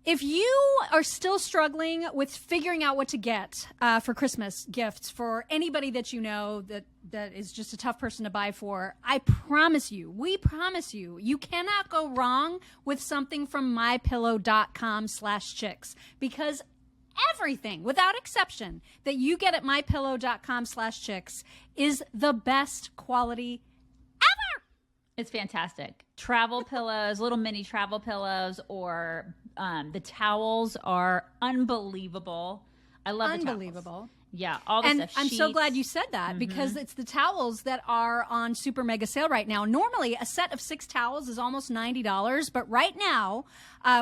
If you are still struggling with figuring out what to get for Christmas gifts for anybody that you know that is just a tough person to buy for, we promise you, you cannot go wrong with something from mypillow.com/chicks, because everything, without exception, that you get at mypillow.com/chicks is the best quality ever. It's fantastic. Travel pillows, little mini travel pillows, or the towels are unbelievable. I love the towels. Yeah, all the stuff. I'm so glad you said that, because it's the towels that are on super mega sale right now. Normally, a set of 6 towels is almost $90, but right now,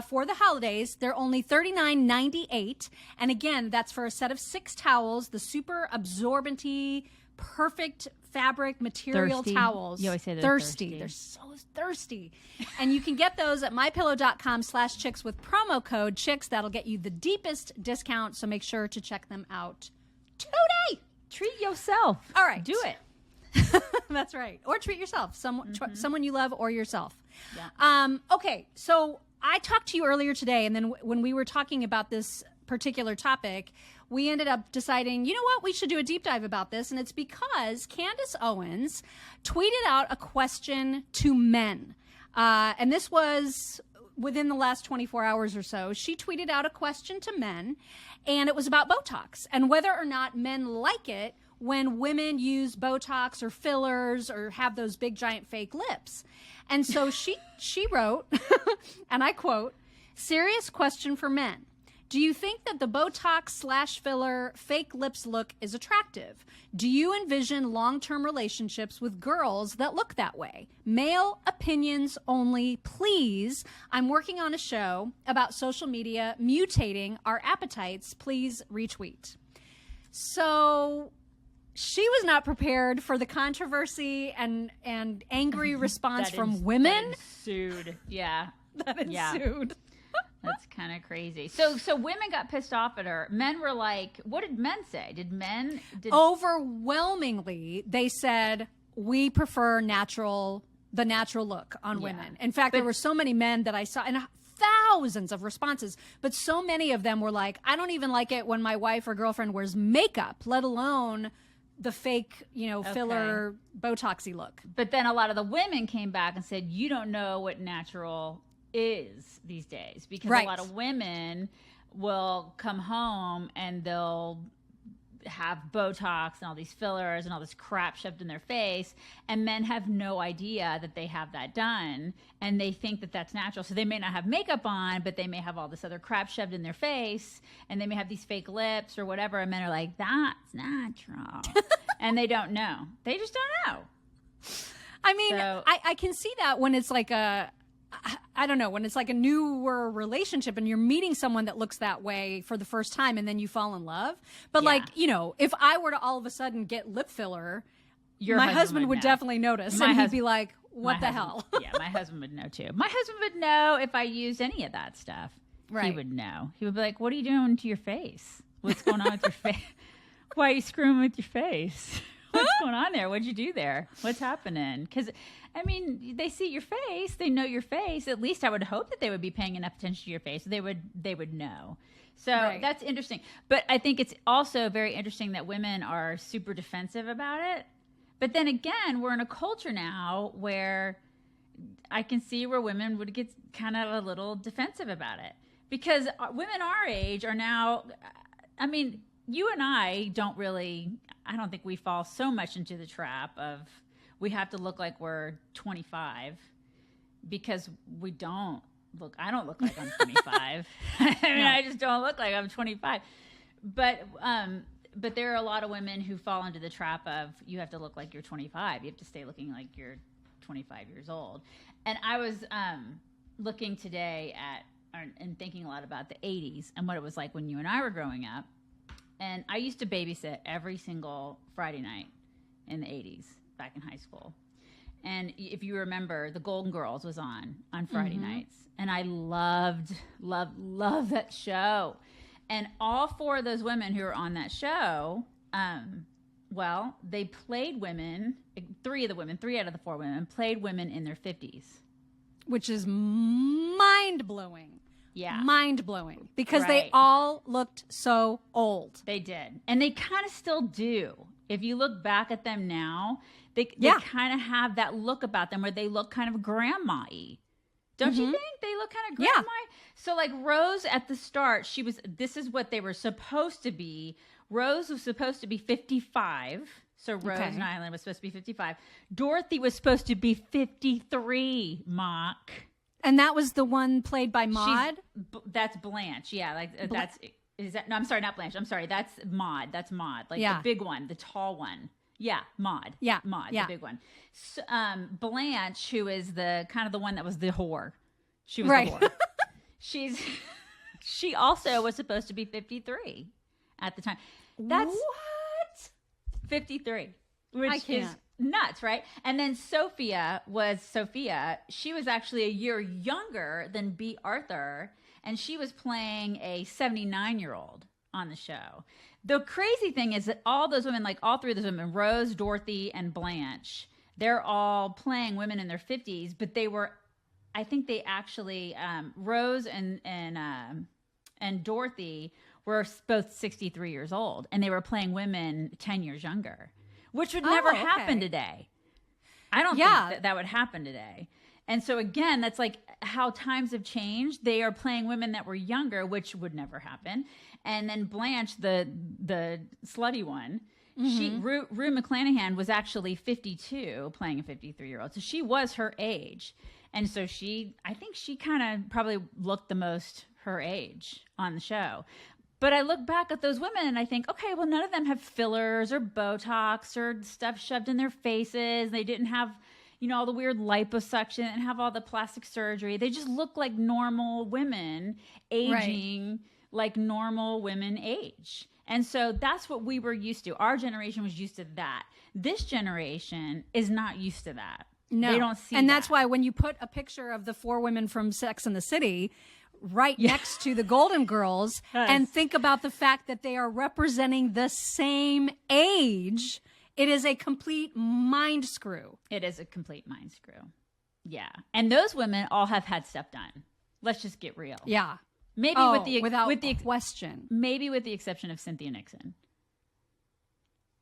for the holidays, they're only $39.98. And again, that's for a set of 6 towels, the super absorbenty, perfect fabric material towels. You always say they're thirsty. They're so thirsty. And you can get those at mypillow.com/chicks with promo code chicks. That'll get you the deepest discount. So make sure to check them out today. Treat yourself. All right. Do it. That's right. Or treat yourself. Someone you love or yourself. Yeah. Okay. So I talked to you earlier today, and then when we were talking about this particular topic, we ended up deciding, you know what, we should do a deep dive about this. And it's because Candace Owens tweeted out a question to men. And this was within the last 24 hours or so. She tweeted out a question to men, and it was about Botox and whether or not men like it when women use Botox or fillers or have those big giant fake lips. And so she wrote, and I quote, "Serious question for men. Do you think that the Botox/filler fake lips look is attractive? Do you envision long-term relationships with girls that look that way? Male opinions only, please. I'm working on a show about social media mutating our appetites. Please retweet." So she was not prepared for the controversy and angry response from women. That ensued. Yeah. That ensued. That's kind of crazy. So women got pissed off at her. Men were like, what did men say? Overwhelmingly, they said, we prefer the natural look on women. In fact, there were so many men that I saw, and thousands of responses, but so many of them were like, I don't even like it when my wife or girlfriend wears makeup, let alone the fake, filler Botoxy look. But then a lot of the women came back and said, you don't know what natural is these days, because a lot of women will come home and they'll have Botox and all these fillers and all this crap shoved in their face, and men have no idea that they have that done, and they think that that's natural. So they may not have makeup on, but they may have all this other crap shoved in their face, and they may have these fake lips or whatever, and men are like, that's natural. And they don't know. They just don't know. I mean, I can see that when it's like when it's like a newer relationship and you're meeting someone that looks that way for the first time and then you fall in love. But if I were to all of a sudden get lip filler, my husband would definitely notice. And he'd be like, what the hell? Yeah, my husband would know too. My husband would know if I used any of that stuff. Right. He would know. He would be like, what are you doing to your face? What's going on with your face? Why are you screwing with your face? What's going on there? What'd you do there? What's happening? Because, I mean, they see your face. They know your face. At least I would hope that they would be paying enough attention to your face. They would know. So that's interesting. But I think it's also very interesting that women are super defensive about it. But then again, we're in a culture now where I can see where women would get kind of a little defensive about it. Because women our age are now, I mean, you and I don't think we fall so much into the trap of we have to look like we're 25, because I don't look like I'm 25. I mean, I just don't look like I'm 25. But there are a lot of women who fall into the trap of you have to look like you're 25. You have to stay looking like you're 25 years old. And I was looking today and thinking a lot about the 80s and what it was like when you and I were growing up. And I used to babysit every single Friday night in the 80s, back in high school. And if you remember, The Golden Girls was on Friday nights. And I loved that show. And all 4 of those women who were on that show, they played women. 3 out of the 4 women played women in their 50s. Which is mind-blowing. Yeah. Mind-blowing because they Right. all looked so old. They did. And they kind of still do. If you look back at them now, they kind of have that look about them where they look kind of grandma-y. Don't you think they look kind of grandma-y? So like Rose at the start, this is what they were supposed to be. Rose was supposed to be 55. So Rose and Island was supposed to be 55. Dorothy was supposed to be 53, Mock. And that was the one played by Maude? That's Blanche. Yeah, like is that? No, I'm sorry, not Blanche. I'm sorry. That's Maude. That's Maude. Like the big one, the tall one. Yeah, Maude. Yeah, Maude, the big one. So, Blanche, who is the kind of the one that was the whore. She was the whore. She also was supposed to be 53 at the time. That's what? 53, which is nuts, right? And then Sophia. She was actually a year younger than B. Arthur, and she was playing a 79-year-old on the show. The crazy thing is that all those women, like all three of those women, Rose, Dorothy, and Blanche, they're all playing women in their 50s, but they were, I think they actually, Rose and Dorothy were both 63 years old, and they were playing women 10 years younger, which would never happen today. I don't think that would happen today. And so again, that's like how times have changed. They are playing women that were younger, which would never happen. And then Blanche, the slutty one, Rue McClanahan was actually 52 playing a 53-year-old. So she was her age. And so I think she kind of probably looked the most her age on the show. But I look back at those women and I think, okay, well, none of them have fillers or Botox or stuff shoved in their faces. They didn't have, all the weird liposuction and have all the plastic surgery. They just look like normal women aging like normal women age. And so that's what we were used to. Our generation was used to that. This generation is not used to that. No. They don't see And that. that's why when you put a picture of the four women from Sex and the City right next to the Golden Girls and think about the fact that they are representing the same age, it is a complete mind screw. It is a complete mind screw. Yeah. And those women all have had stuff done. Let's just get real. Yeah. Maybe without question. Maybe with the exception of Cynthia Nixon.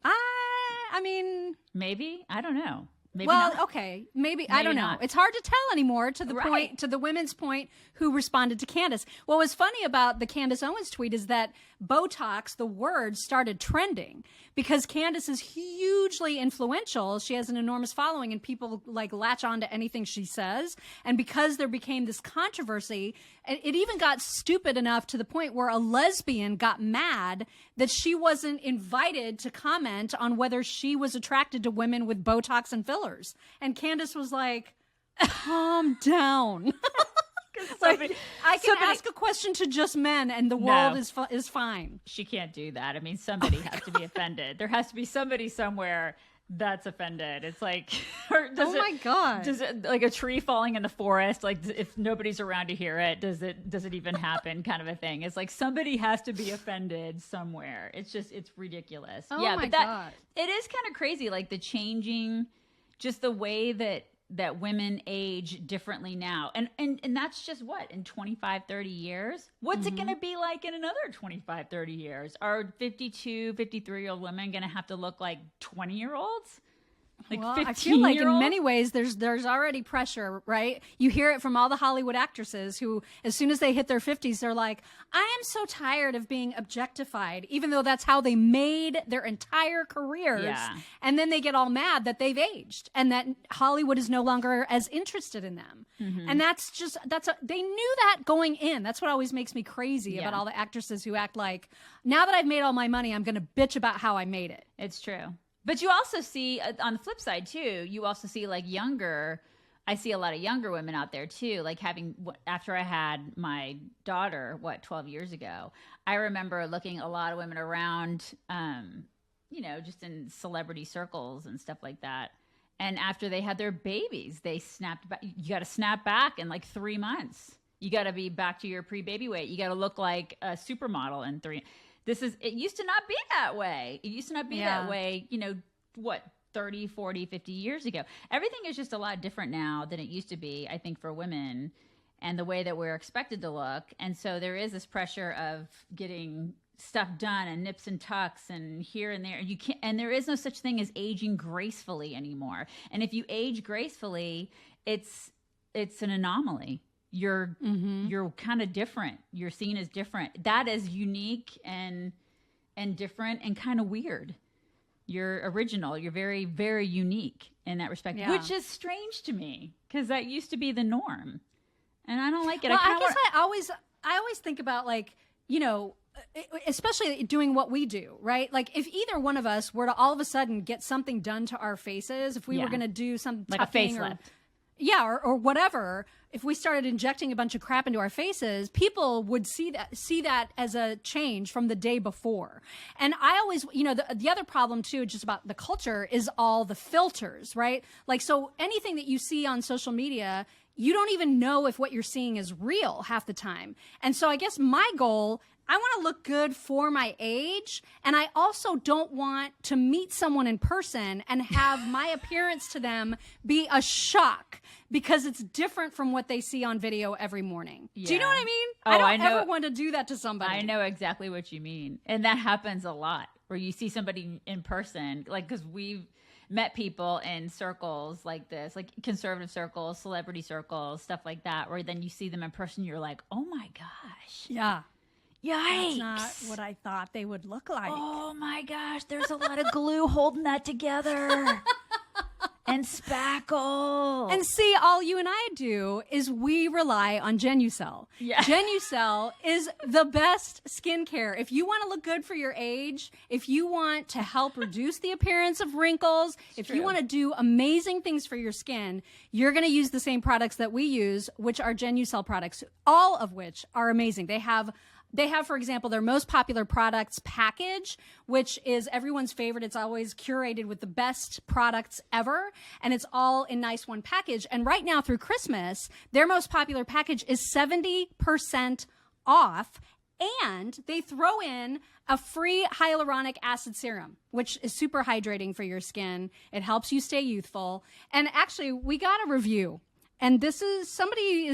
I mean, maybe. I don't know. Maybe well, not. Okay. Maybe I don't know. Not. It's hard to tell anymore to the point, to the women's point who responded to Candace. What was funny about the Candace Owens tweet is that Botox, the word, started trending because Candace is hugely influential. She has an enormous following and people like latch on to anything she says. And because there became this controversy, it even got stupid enough to the point where a lesbian got mad that she wasn't invited to comment on whether she was attracted to women with Botox and fillers. And Candace was like, calm down. Like, I can ask a question to just men and the world is fine. She can't do that. I mean, somebody has to be offended. There has to be somebody somewhere that's offended. It's like, my God. Does it like a tree falling in the forest? Like if nobody's around to hear it, does it even happen kind of a thing? It's like somebody has to be offended somewhere. It's ridiculous. My God. It is kind of crazy. Like the changing, just the way that women age differently now. And that's just what, in 25, 30 years? What's it going to be like in another 25, 30 years? Are 52, 53-year-old women going to have to look like 20-year-olds? Like well, 15-year-olds? I feel like in many ways there's already pressure, right? You hear it from all the Hollywood actresses who, as soon as they hit their 50s, they're like, I am so tired of being objectified, even though that's how they made their entire careers. Yeah. And then they get all mad that they've aged and that Hollywood is no longer as interested in them. Mm-hmm. And they knew that going in. That's what always makes me crazy about all the actresses who act like, now that I've made all my money, I'm going to bitch about how I made it. It's true. But you also see, on the flip side, too, you also see, like, I see a lot of younger women out there, too. Like, after I had my daughter, 12 years ago, I remember looking a lot of women around, just in celebrity circles and stuff like that. And after they had their babies, they snapped back. You got to snap back in, like, 3 months. You got to be back to your pre-baby weight. You got to look like a supermodel in 3 it used to not be that way. It used to not be that way, 30, 40, 50 years ago. Everything is just a lot different now than it used to be, I think, for women. and the way that we're expected to look. And so there is this pressure of getting stuff done and nips and tucks and here and there. You can't, and there is no such thing as aging gracefully anymore. And if you age gracefully, it's an anomaly. You're kind of different. You're seen as different. That is unique and different and kind of weird. You're original. You're very, very unique in that respect, which is strange to me because that used to be the norm, and I don't like it. Well, I guess I always think about, like, you know, especially doing what we do, right? Like, if either one of us were to all of a sudden get something done to our faces, if we were going to do some like a facelift. Or whatever, if we started injecting a bunch of crap into our faces, people would see that as a change from the day before. And I always, you know, the other problem too, just about the culture, is all the filters, right? Like, so anything that you see on social media, you don't even know if what you're seeing is real half the time. And so I guess my goal, I want to look good for my age, and I also don't want to meet someone in person and have my appearance to them be a shock because it's different from what they see on video every morning. Yeah. Do you know what I mean? I don't ever want to do that to somebody. I know exactly what you mean. And that happens a lot, where you see somebody in person, like, because we've met people in circles like this, like conservative circles, celebrity circles, stuff like that, where then you see them in person, you're like, oh my gosh. Yeah. Yikes. That's not what I thought they would look like. Oh my gosh, there's a lot of glue holding that together. And spackle. And see, all you and I do is we rely on Genucel. Yeah. Genucel is the best skincare. If you want to look good for your age, if you want to help reduce the appearance of wrinkles, if you want to do amazing things for your skin, you're going to use the same products that we use, which are Genucel products, all of which are amazing. They have, for example, their most popular products package, which is everyone's favorite. It's always curated with the best products ever, and it's all in nice one package. And right now through Christmas, their most popular package is 70% off, and they throw in a free hyaluronic acid serum, which is super hydrating for your skin. It helps you stay youthful. And actually, we got a review. And this is somebody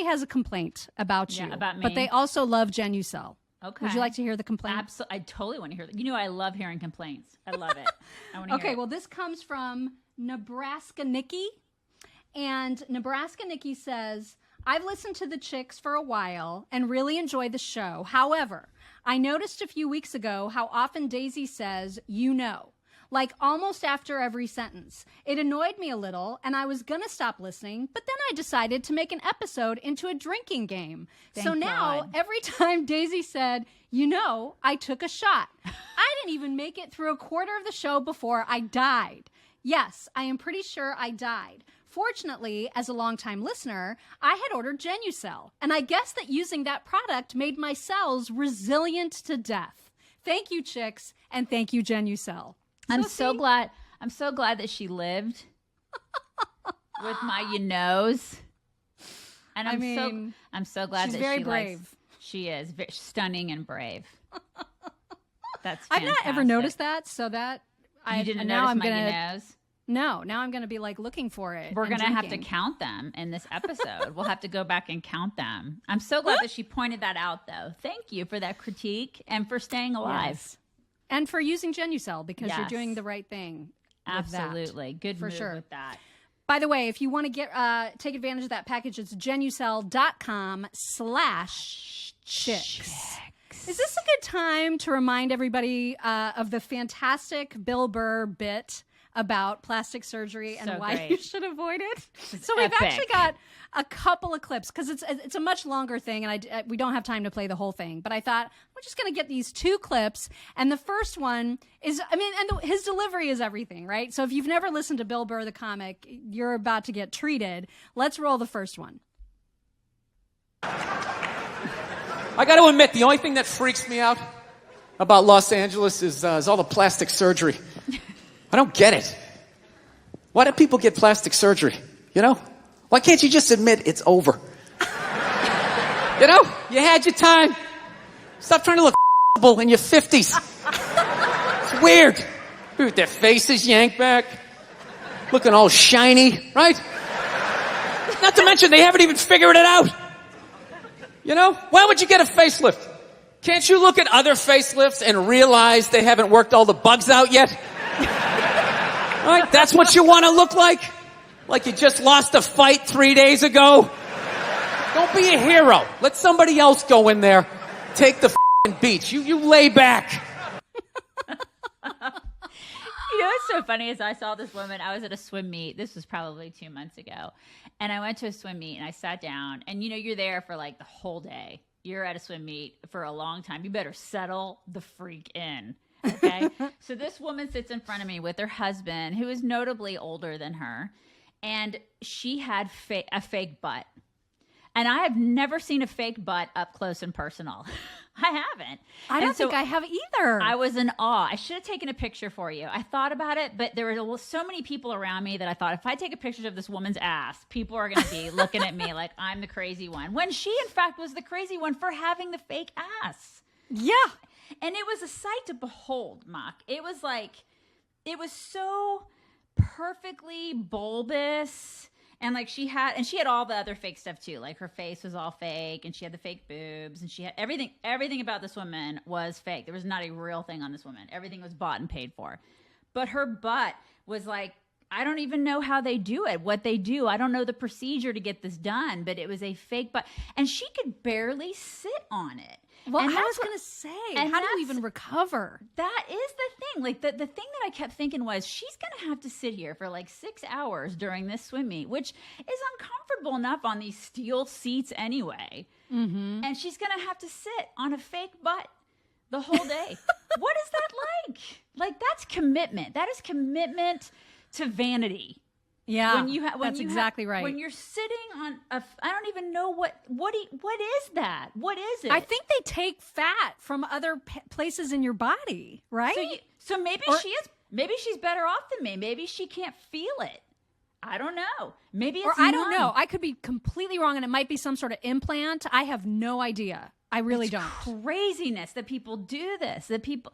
has a complaint about you. Yeah, about me. But they also love Genucel. Okay. Would you like to hear the complaint? Absolutely. I totally want to hear that. You know, I love hearing complaints. I love it. I want to hear it. Okay, well, this comes from Nebraska Nikki. And Nebraska Nikki says, I've listened to the chicks for a while and really enjoyed the show. However, I noticed a few weeks ago how often Daisy says, you know, like almost after every sentence. It annoyed me a little, and I was going to stop listening, but then I decided to make an episode into a drinking game. So now, every time Daisy said, you know, I took a shot. I didn't even make it through a quarter of the show before I died. Yes, I am pretty sure I died. Fortunately, as a longtime listener, I had ordered Genucel, and I guess that using that product made my cells resilient to death. Thank you, chicks, and thank you, Genucel. I'm so glad that she lived with my you-knows. And I'm so glad she's that very she brave. She is very stunning and brave. That's fantastic. I've not ever noticed that, so that you didn't notice my you-knows? No, now I'm going to be like looking for it. We're going to have to count them in this episode. We'll have to go back and count them. I'm so glad that she pointed that out, though. Thank you for that critique and for staying alive. Yes. And for using Genucel, because you're doing the right thing. Absolutely. Good for move sure. with that. By the way, if you want to take advantage of that package, it's genucel.com/chicks. Is this a good time to remind everybody of the fantastic Bill Burr bit about plastic surgery and why you should avoid it? So we've actually got a couple of clips because it's a much longer thing, and we don't have time to play the whole thing. But I thought we're just going to get these two clips, and the first one is, his delivery is everything, right? So if you've never listened to Bill Burr the comic, you're about to get treated. Let's roll the first one. I got to admit, the only thing that freaks me out about Los Angeles is all the plastic surgery. I don't get it. Why do people get plastic surgery? You know? Why can't you just admit it's over? You know? You had your time. Stop trying to look in your 50s. It's weird. With their faces yanked back. Looking all shiny, right? Not to mention, they haven't even figured it out. You know? Why would you get a facelift? Can't you look at other facelifts and realize they haven't worked all the bugs out yet? All right? That's what you want to look like? Like you just lost a fight 3 days ago? Don't be a hero. Let somebody else go in there. Take the f***ing beach. You lay back. You know what's so funny is I saw this woman. I was at a swim meet. This was probably 2 months ago. And I went to a swim meet and I sat down. And, you know, you're there for like the whole day. You're at a swim meet for a long time. You better settle the freak in. Okay? So this woman sits in front of me with her husband, who is notably older than her. And she had a fake butt. And I have never seen a fake butt up close and personal. I haven't. I don't think I have either. I was in awe. I should have taken a picture for you. I thought about it, but there were so many people around me that I thought if I take a picture of this woman's ass, people are going to be looking at me like I'm the crazy one. When she, in fact, was the crazy one for having the fake ass. Yeah. And it was a sight to behold, Mock. It was like, it was so perfectly bulbous. And like she had all the other fake stuff too. Like her face was all fake, and she had the fake boobs, and she had everything about this woman was fake. There was not a real thing on this woman. Everything was bought and paid for. But her butt was like, I don't even know how they do it, what they do. I don't know the procedure to get this done, but it was a fake butt. And she could barely sit on it. Well, and I was going to say, how do you even recover? That is the thing. Like the thing that I kept thinking was she's going to have to sit here for like 6 hours during this swim meet, which is uncomfortable enough on these steel seats anyway. Mm-hmm. And she's going to have to sit on a fake butt the whole day. What is that like? Like that's commitment. That is commitment to vanity. Yeah, that's exactly right. When you're sitting on I don't even know what is that? What is it? I think they take fat from other places in your body, right? So maybe she's better off than me. Maybe she can't feel it. I don't know. Maybe it's I don't know. I could be completely wrong, and it might be some sort of implant. I have no idea. I really don't. Craziness that people do this. That people.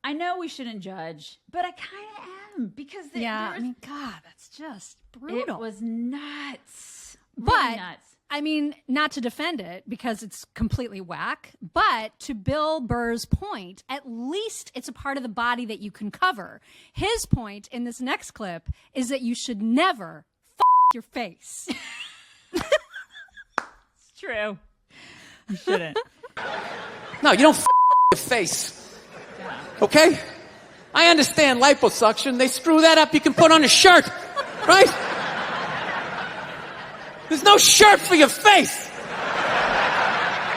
I know we shouldn't judge, but I kind of am because I mean, God, that's just brutal. It was nuts. But really nuts. I mean, not to defend it because it's completely whack, but to Bill Burr's point, at least it's a part of the body that you can cover. His point in this next clip is that you should never your face. It's true. You shouldn't. No, you don't your face. Okay? I understand liposuction. They screw that up. You can put on a shirt. Right? There's no shirt for your face.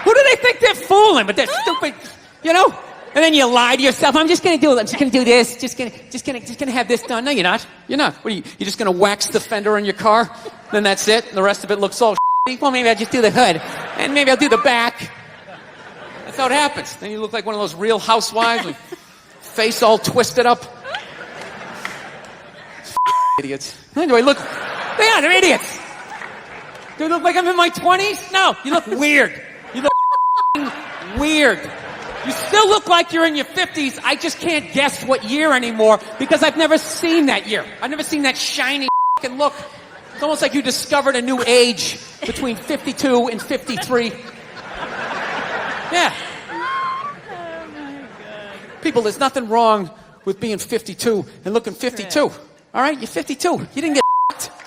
Who do they think they're fooling with that stupid, you know? And then you lie to yourself. I'm just going to do it. I'm just going to do this. Just going to have this done. No, you're not. You're not. What are you? You're just going to wax the fender on your car? Then that's it? And the rest of it looks all shitty? Well, maybe I'll just do the hood. And maybe I'll do the back. That's how it happens. Then you look like one of those Real Housewives with face all twisted up. Idiots. Anyway, look. Yeah, they're idiots. Do I look like I'm in my 20s? No, you look weird. You look weird. You still look like you're in your 50s. I just can't guess what year anymore because I've never seen that year. I've never seen that shiny look. It's almost like you discovered a new age between 52 and 53. Yeah. Oh my God. People, there's nothing wrong with being 52 and looking 52. All right? You're 52. You didn't get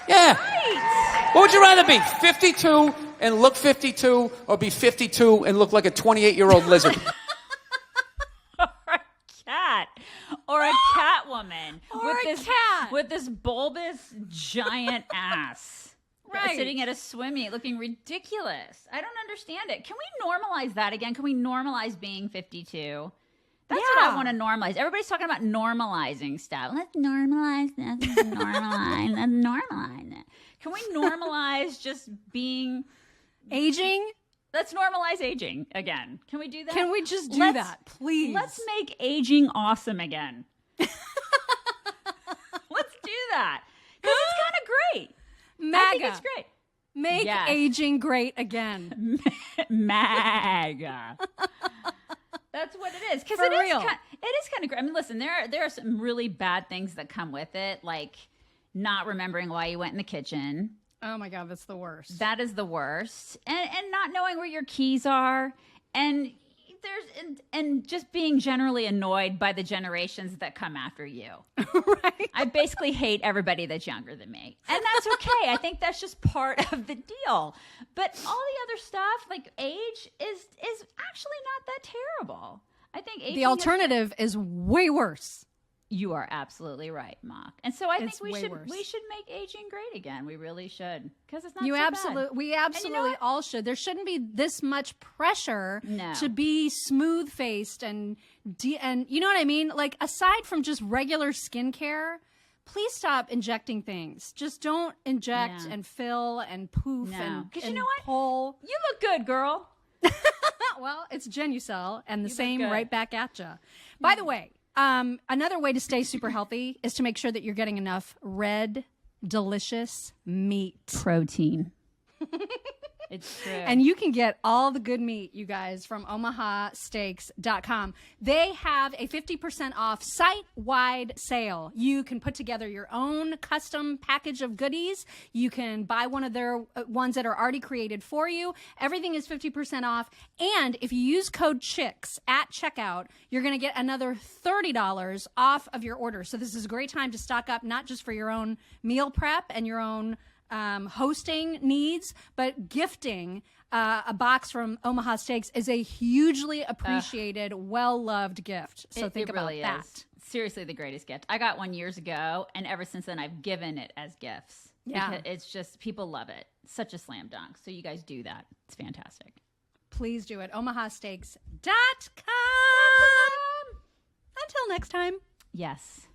yeah. Right. What would you rather be? 52 and look 52 or be 52 and look like a 28-year-old lizard? Or a cat woman. Or a cat. With this bulbous, giant ass. Right. Sitting at a swim meet looking ridiculous. I don't understand it. Can we normalize that again? Can we normalize being 52? That's what I want to normalize. Everybody's talking about normalizing stuff. Let's normalize this. Let's normalize. Let's normalize it. Can we normalize just being... Aging? Let's normalize aging again. Can we do that? Can we just do that, please? Let's make aging awesome again. Let's do that. Because it's kind of great. MAGA. I think it's great. Make aging great again. MAGA. That's what it is. Because it is kind of great. I mean, listen, there are some really bad things that come with it, like not remembering why you went in the kitchen Oh my God, that's the worst. That is the worst. And not knowing where your keys are, and and just being generally annoyed by the generations that come after you. Right. I basically hate everybody that's younger than me. And that's okay. I think that's just part of the deal. But all the other stuff, like age, is actually not that terrible. I think aging the alternative is way worse. You are absolutely right, Mock. And so I think It's we way should worse. make aging great again. We really should, because it's not We so absolutely bad. all should. There shouldn't be this much pressure to be smooth faced and you know what I mean? Like, aside from just regular skincare, please stop injecting things. Just don't inject and fill and poof and because you know what? pull. You look good, girl. Well, it's Genucel and the You look same good. right back at you. By the way, another way to stay super healthy is to make sure that you're getting enough red, delicious meat. Protein. It's true. And you can get all the good meat, you guys, from omahasteaks.com. They have a 50% off site-wide sale. You can put together your own custom package of goodies. You can buy one of their ones that are already created for you. Everything is 50% off. And if you use code CHICKS at checkout, you're going to get another $30 off of your order. So this is a great time to stock up, not just for your own meal prep and your own hosting needs, but gifting a box from Omaha Steaks is a hugely appreciated, well-loved gift. So think about really that. Is. Seriously, the greatest gift. I got one years ago, and ever since then, I've given it as gifts. Yeah. Because it's just, people love it. Such a slam dunk. So you guys do that. It's fantastic. Please do it. omahasteaks.com. Until next time. Yes.